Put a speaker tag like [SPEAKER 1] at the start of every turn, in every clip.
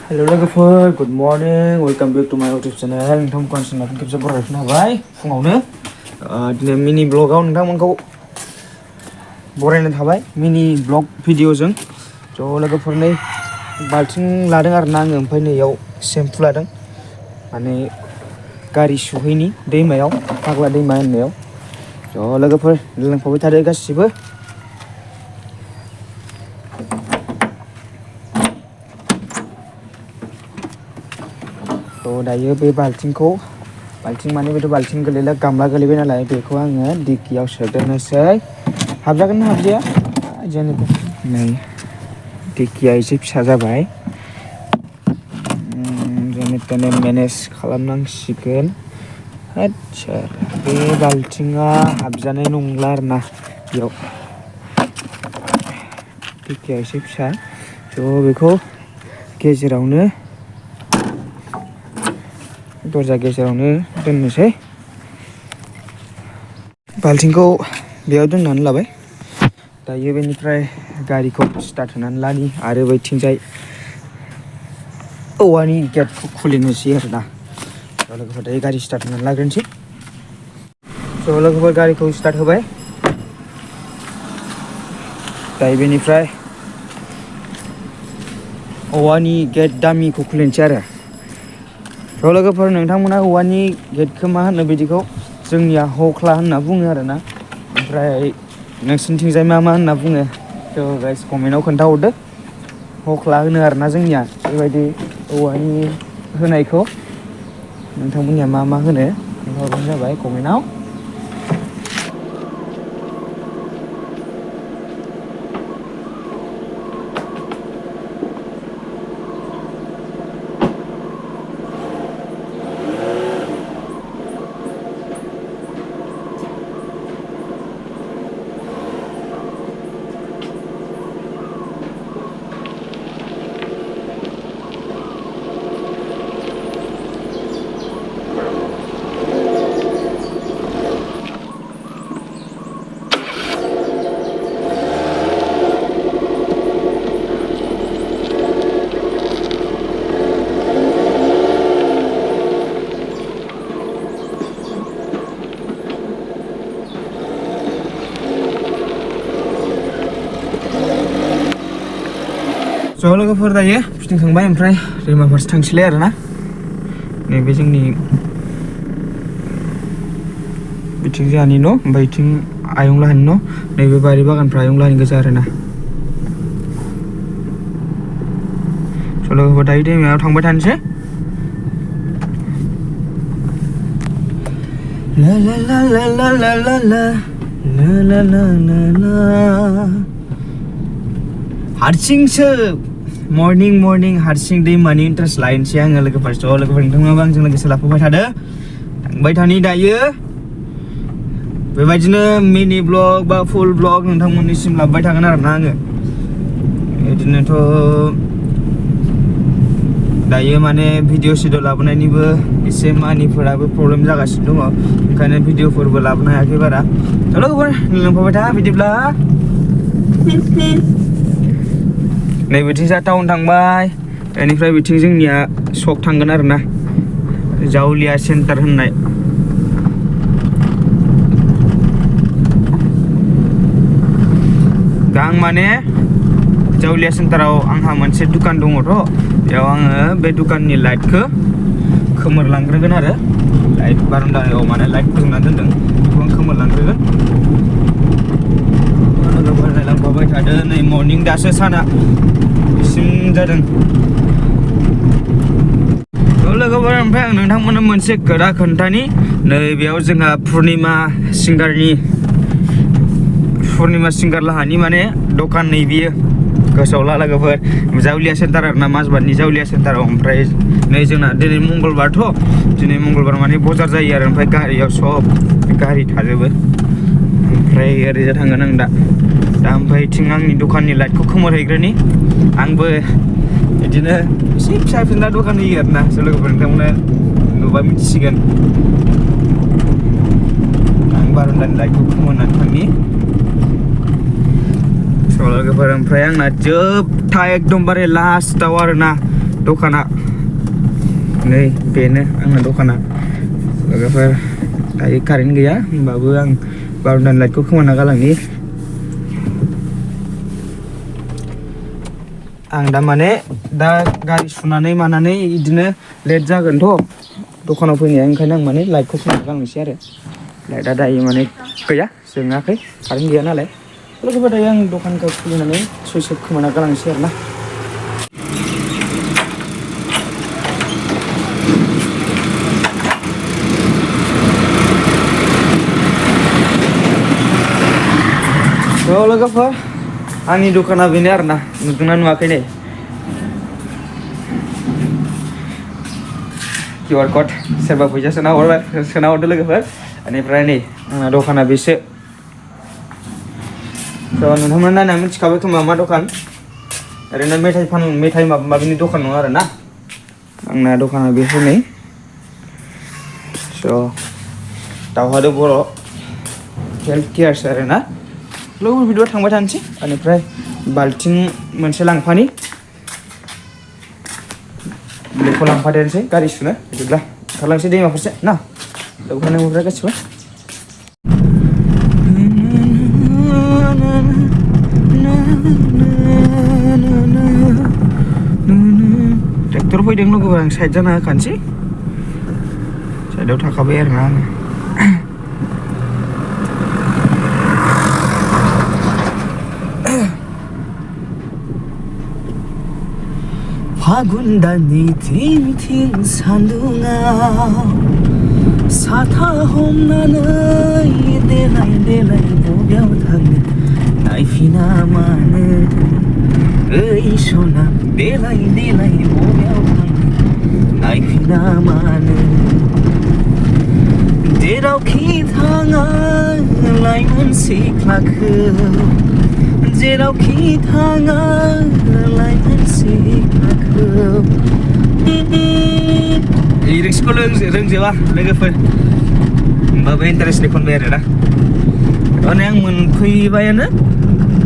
[SPEAKER 1] Hello लोगोफोर, good morning, welcome back to my YouTube channel. नोंथांमोनखौ आं खेबसे बरायफिननो हाबाय फुङावनो। दिनै मिनि ब्लगाव नोंथांमोनखौ बरायनाय थाबाय मिनि ब्लग भिडिअजों। ज' लोगोफोर नै बाल्थिं लादों आरोना आङो, ओमफ्राय नैयाव सेम्पु लादों माने गारि सुहैनि दैमायाव, फाग्ला दैमा होननायाव। ज' लोगोफोर लोंफाबाय थादो गासिबो। थ' दायो बे बाल्थिं माने बेथ' बाल्थिं गोलैला, गामला गोलैबाय नालाय, बेखौ आङो दिग्गियाव सोदेरनोसै। हाबजागोन ना हाबजाया जेनेबा नै दिग्गिया एसे फिसा जाबाय, जेने तेने मेनेज खालामनांसिगोन। आदसा बे बाल्थिङा हाबजानाय नंला आरोना, बेयाव दिग्गिया एसे फिसा। थ' बेखौ गेजेरावनो दरजा गेजेरावनो दोननोसै। बाल्थिंखौ बेयाव दोननानै लाबाय। दायो बेनिफ्राय गारिखौ स्टार्ट होनानै लानि आरो बैथिंजाय औवानि गेटखौ खुलिनोसै आरोना। लोगोफोर दायो गारि स्टार्ट होनानै लाग्रोनोसै। स' लोगोफोर गारिखौ स्टार्ट होबाय। दायो बेनिफ्राय औवानि गेट दामिखौ खुलिनोसै आरो। थ' लोगोफोर नोंथांमोना औवानि गेटखौ मा होनो बिदिखौ? जोंनिया हख्ला होनना बुङो आरोना। ओमफ्राय नोंसिनिथिंजाय मा होनना बुङो? थ' गाइस कमेन्टआव खोन्थाहरदो। हख्ला होनो आरोना जोंनिया बेबायदि औवानि होनायखौ। नोंथांमोननिया मा होनो खोन्थाहरबानो जाबाय कमेन्टआव। ज' लोगोफोर दायो फिदिंखांबाय, ओमफ्राय दैमा फारसे थांसैलाय आरोना। नैबे जोंनि बिथिं जोंहानि न', ओमफ्राय बिथिं आयंलाहानि न'। नैबे बारि बागानफ्रा आयंलाहानि गोजा आरोना। स' लोगोफोर दायो दैमायाव थांबाय थानोसै। ला ला ला ला ला ला ला ला ला ला ला ला हारसिंसो मर्निं हारसिं दैमानि इन्टारेस्ट लायनोसै आङो लोगोफोर। ज' लोगोफोर नोंथांमोनाबो आंजों लोगोसे लाफाबाय थादो। थांबाय थानि दायो बेबायदिनो मिनि ब्लग बा फुल ब्लग नोंथांमोननिसिम लाबोबाय थागोन आरोना आङो। बिदिनोथ' दायो माने भिडिअ लाबोनायनिबो एसे मानिफोराबो प्रब्लेम जागासिनो दङ, ओंखायनो भिडिअफोरबो लाबोनो हायाखै बारा। थ' लोगोफोर लोंफाबाय था बिदिब्ला। नै बिथिंजा टाउन थांबाय, बेनिफ्राय बिथिं जोंनिया सक थांगोन आरोना, जावलिया सेन्टार होननाय। दा आं माने जावलिया सेन्टाराव आंहा मोनसे दुखान दङथ', बेयाव आङो बे दुखाननि लाइटखौ खोमोरलांग्रोगोन आरो। लाइट बारान्दायाव माने लाइट फोजोंना दोनदों, बेखौ आं खोमोरलांग्रोगोन। लोगोफोर लांफाबाय थादो। नै मर्निं दासो साना इसिम जादों। लोगोफोर ओमफ्राय आं नोंथांमोननो मोनसे खोथा खोन्थानि। नै बेयाव जोंहा पुर्निमा सिंगार लाहानि माने दखान नै बियो। गोसोआव ला लोगोफोर, जावलिया सेन्टार आरोना, माजबाटनि जावलिया सेन्टाराव। ओमफ्राय नै जोंना दिनै मंगलबारथ', दिनै मंगलबार माने बजार जायो आरो। ओमफ्राय गारियाव सब गारि थाजोबो। ओमफ्राय ओरैजा थांगोन आं दा ओमफ्राय बिथिं आंनि दखाननि लाइटखौ खोमोरहैग्रोनि। आंबो बिदिनो एसे फिसा फिनला दखान होयो आरोना। लोगोफोर नोंथांमोना नुबा मिथिसिगोन। आं बारान्दानि लाइटखौ खोमोरनानै थांनि। लोगोफोर ओमफ्राय आंना जोबथा एकदमबारे लास्टाव आरोना दखाना नै बेनो आंना दखाना लोगोफोर दायो कारेन्ट गैया होमबाबो आं बार'न्दानि लाइटखौ खोमोरना गालांनि आं दा माने दा गारि सुनानै मानानै इदिनो लेट जागोनथ' दखानाव फैनाया ओंखायनो आं माने लाइटखौ खोमोरना गालांनोसै आरो लाइटआ दायो माने गैया जोङाखै कारेन्ट गैया नालाय लोगोफोर दायो आं दखानखौ खुलिनानै सुइच खोमोरना गालांनोसै आरो ना लोगोफोर आंनि दखाना बेनो आरो ना नुदोंना नुवाखै नै QR code सोरबा फैसा सोना हरदो लोगोफोर बेनिफ्राय नै आंना दखाना बेसो थ' नोंथांमोना नायना मिथिखाबाय खोमा मा दखान ओरैनो मेथाइ माबानि दखान नङा आरो ना आंना दखाना बेसो नै स' दावहादो बर' हेल्थ केयारसो आरो ना लोगोफोर भिडिअ थांबाय थानोसै बेनिफ्राय बाल्थिं मोनसे लांफानि बेखौ लांफादेरनोसै गारि सुनो बिदिब्ला ओंखारलांसै दैमा फारसे ना लोगोफोर नोंनिफ्राय गासिबो ट्रेक्टर फैदों लोगोफोर आं साइड जाना होखानोसै साइडआव थाखाबाय आरो ना आङो फागुन दाननि थिं थिं सान्दुङाव साथा हमनानै देलाय देलाय बबेयाव थांनो नायफिना मानो ओइ सना देलाय देलाय बबेयाव थांनो नायफिना मानो जेरावखि थाङा लाइमोन सिख्लाखौ जेरावखि थाङा लाइमोन सिख्लाखौ लिरिक्सखौ रोंजोबा लोगोफोर होमबाबो इन्टारेस्टनि खनबाय आरो ना माने आं मोनफैबायानो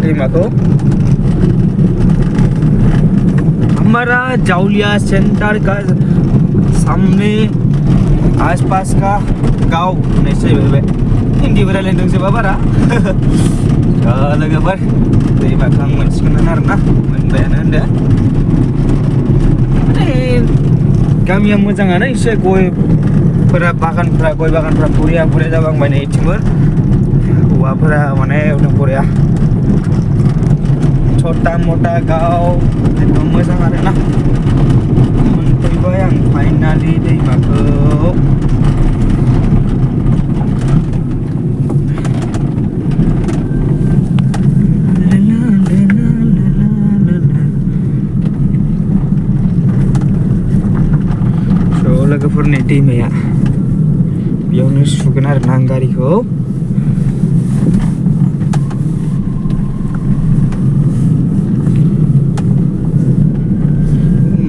[SPEAKER 1] दैमाखौ हमारा जावलिया सेंटर का सामने आसपास का गाँव होननायसो जाहैबाय हिन्दीबो रायलायनो रोंजोबा बारा लोगोफोर दैमाखौ आं मोनसिगोन आरो ना मोनबायानो होनदो माने गामिया मोजाङानो एसे गय बागानफ्रा बरिया जाबांबाय नै इथिंबो हौवाफोरा माने एकदम बरिया छोटा मोटा गाव एकदम मोजां आरो ना मोनफैबाय आं फाइनालि दैमाखौ लोगोफोरनि दैमाया बेयावनो सुगोन आरो ना आं गारिखौ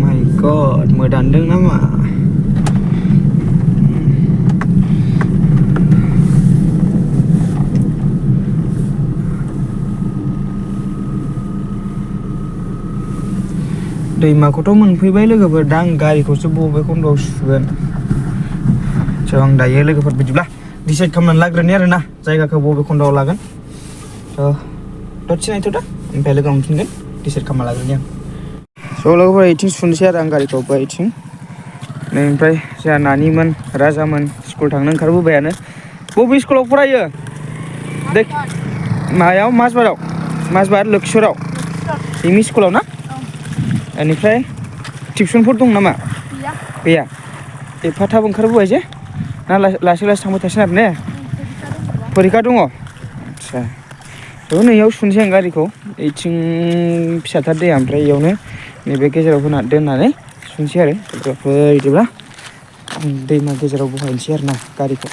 [SPEAKER 1] माय गड मोदानदों नामा दैमाखौथ' मोनफैबाय लोगोफोर दा आं गारिखौसो बबे खन्दआव सुगोन स' आं दायो लोगोफोर बिदिब्ला डिसाइड खालामनानै लाग्रोनि आरो ना जायगाखौ बबे खन्दआव लागोन स' दसे नायथ' दा ओमफ्राय लोगो मोनफिनगोन डिसाइड खालामना लाग्रोनि आं स' लोगोफोर इथिं सुनोसै आरो आं गारिखौ इथिं ओमफ्राय जोंहा नानिमोन राजामोन स्कुल थांनो ओंखारबोबायानो बबे स्कुलाव फरायो दे मायाव माजबाद लोक्षोराव एम इ स्कुलाव ना बेनिफ्राय टिउसनफोर दं नामा गैया एफा थाब ओंखारबोबाय जे ना लासै थांबाय थासिगोन आरो ने फरिखा दङ आदसा थ' नैयाव सुनोसै आं गारिखौ इथिं फिसाथार दैया ओमफ्राय इयावनो नैबे गेजेराव दोननानै सुनोसै आरो बिदिब्ला आं दैमा गेजेराव बहायनोसै आरो ना गारिखौ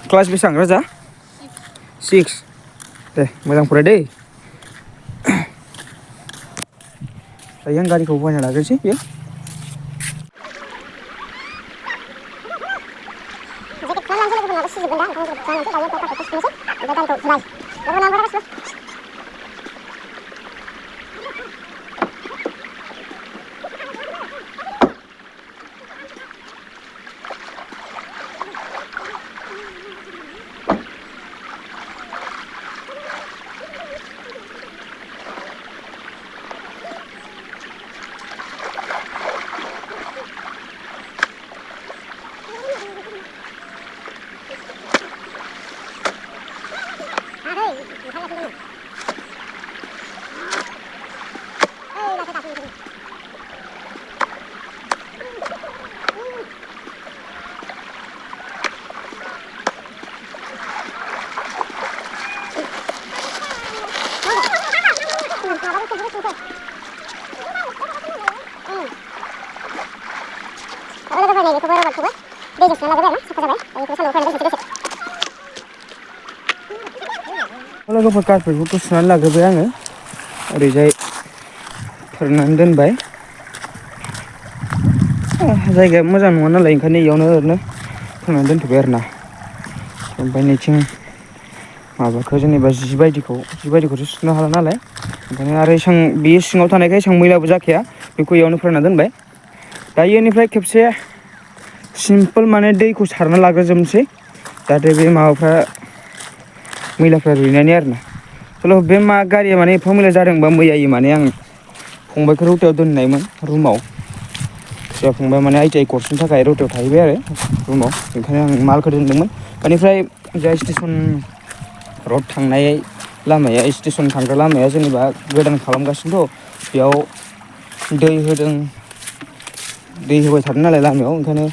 [SPEAKER 1] क्लास बेसेबां राजा 6 दे मोजां फराय दै दायो आं गारिखौ बहायना लाग्रोसै बेयाव लोगोफोर कारपेटफोरखौ सुनानै लाग्रोबाय आङो ओरैजाय फोराननानै दोनबाय जायगाया मोजां नङा नालाय ओंखायनो इयावनो ओरैनो फोराननानै दोनथ'बाय आरो ना ओमफ्राय नैथिं माबाखौ जेनेबा जि बायदिखौसो सुनो हाला नालाय ओंखायनो आरो बे सिङाव थानायखाय एसां मैलाबो जाखाया बेखौ इयावनो फोरानना दोनबाय दायो इनिफ्राय खेबसे सिम्पोल माने दैखौ सारना लाग्रोजोबनोसै जाहाथे बे माबाफ्रा मैलाफ्रा रुइनायनि आरो ना चल' बे गारिया माने एफा मैला जादोंबा मैयायो माने आं फंबायखौ रौतायाव दोननायमोन रुमाव जोंहा फंबाय माने ITI कर्सनि थाखाय रौतायाव थाहैबाय आरो रुमाव ओंखायनो आं मालखौ दोनदोंमोन बेनिफ्राय जा स्टेसन रड थांनाय लामाया स्टेसन थांग्रा लामाया जेनेबा गोदान खालामगासिनोथ' बेयाव दै होबाय थादों नालाय लामायाव ओंखायनो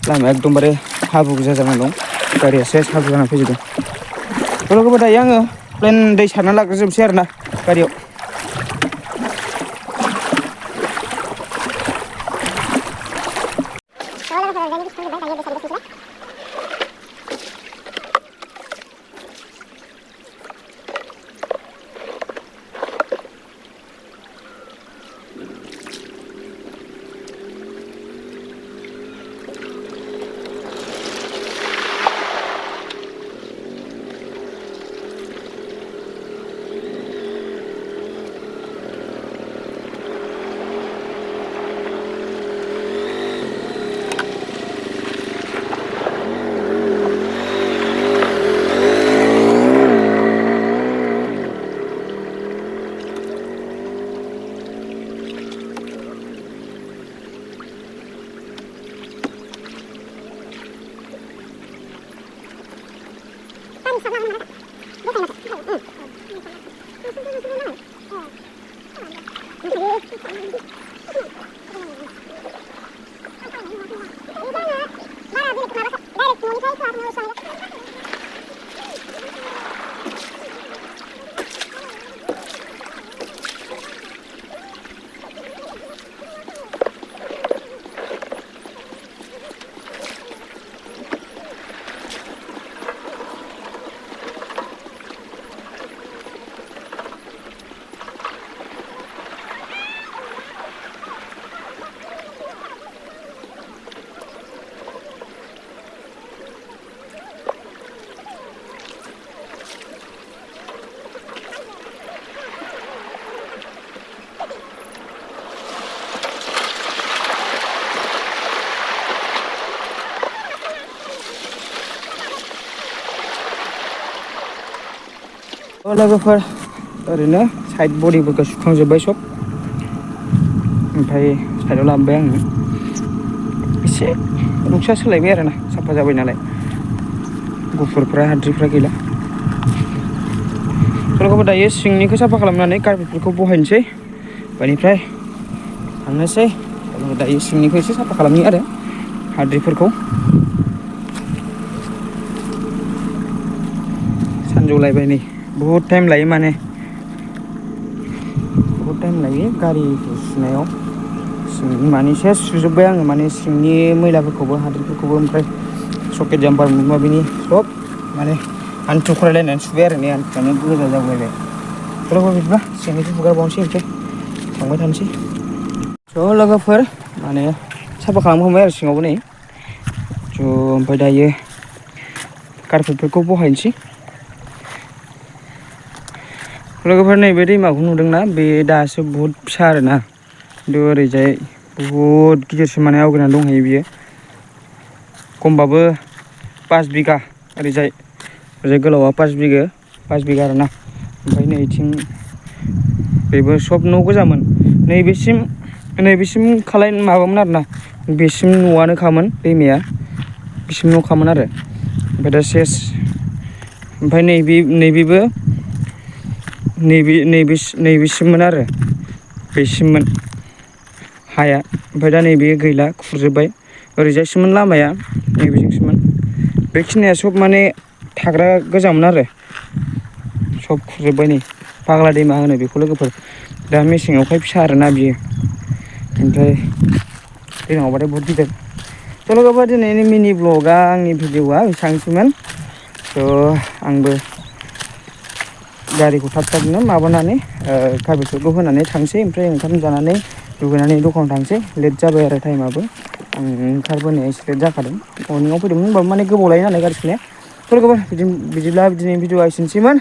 [SPEAKER 1] लामाया एकदमबारे हाब्रु गोजा जानानै दं गारिया सेस हाब्रु जानानै फैजोबदों लोगोफोर दायो आङो प्लेन दै सारना लाग्रोजोबनोसै आरो ना गारियाव लोगोफोर ओरैनो साइड बडिफोरखौ सुखांजोब्बाय सब ओमफ्राय साइडआव लाबोबाय आङो एसे लुक्सा सोलायबाय आरो ना साफा जाबाय नालाय गुफुरफ्रा हाद्रिफ्रा गैला लोगोफोर दायो सिंनिखौ साफा खालामनानै कारपेटफोरखौ बहायनोसै बेनिफ्राय थांनोसै दायो सिंनिखौ एसे साफा खालामनि आरो हाद्रिफोरखौ सानजौलायबाय नै बहुत टाइम लायो माने गारिखौ सुनायाव सिंनि माने एसे सुजोब्बाय आङो माने सिंनि मैलाफोरखौबो हाद्रिफोरखौबो ओमफ्राय सकेट जाम्पार माबिनि सब माने हान्थु खरायलायनानै सुबाय आरो ने हान्थुआनो गोजा जाबोलायबाय लोगोफोर बिदिबा सिंनिखौ हुगारबावनोसै ओमफ्राय थांबाय थानोसै स' लोगोफोर माने साफा खालामखांबाय आरो सिङावबो नै स' ओमफ्राय दायो कारपेटफोरखौ बहायनोसै लोगोफोर नैबे दैमाखौ नुदोंना बे दासो बुहुद फिसा आरोना खिन्थु ओरैजाय बुहुद गिदिरसो माने आवगायनानै दंहैयो बियो खमबाबो 5 बिगा ओरैजाय गोलावा 5 बिगा आरोना ओमफ्राय नैथिं बेबो सब न' गोजामोन नैबेसिम खालाय माबामोन आरोना बेसिम न'आनोखामोन दैमाया बिसिम न'खामोन आरो ओमफ्राय दा सेस ओमफ्राय नैबेबो नैबेसिममोन आरो बेसिममोन हाया ओमफ्राय दा नैबे गैला खुरजोब्बाय ओरैजायसोमोन लामाया नैबेजोंसोमोन बेखिनिया सब माने थाग्रा गोजामोन आरो सब खुरजोब्बाय नै फाग्ला दैमा होनो बेखौ लोगोफोर दा मेसेङावहाय फिसा आरोना बियो ओमफ्राय दैज्लाङावबाथाय बहुद गिदिर थ' लोगोफोर दिनैनि मिनि ब्लगा आंनि भिडिअआ बेसेबांसोमोन आंबो गारिखौ थाब माबानानै काबिखौ होनानै थांसै ओमफ्राय ओंखाम जानानै दुगैनानै दखानाव थांसै लेट जाबाय आरो टाइमाबो आं ओंखारबोनाया एसे लेट जाखादों मर्निंआव फैदोंमोन होनबाबो माने गोबाव लायो नालाय गारि सुनाया थ' लोगोफोर बिदिब्ला दिनै भिडिअआ एसेनोसैमोन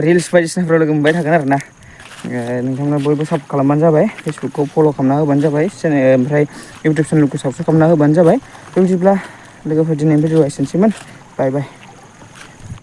[SPEAKER 1] रिल्स बायदिसिनाफ्राव लोगो मोनबाय थागोन आरो ना नोंथांमोना बयबो सापर्ट खालामबानो जाबाय फेसबुकखौ फल' खालामना होबानो जाबाय ओमफ्राय इउटुब चेनेलखौ साबसक्राइब खालामना होबानो जाबाय बिदिब्ला लोगोफोर दिनै भिडिअआ एसेनोसैमोन बाय बाय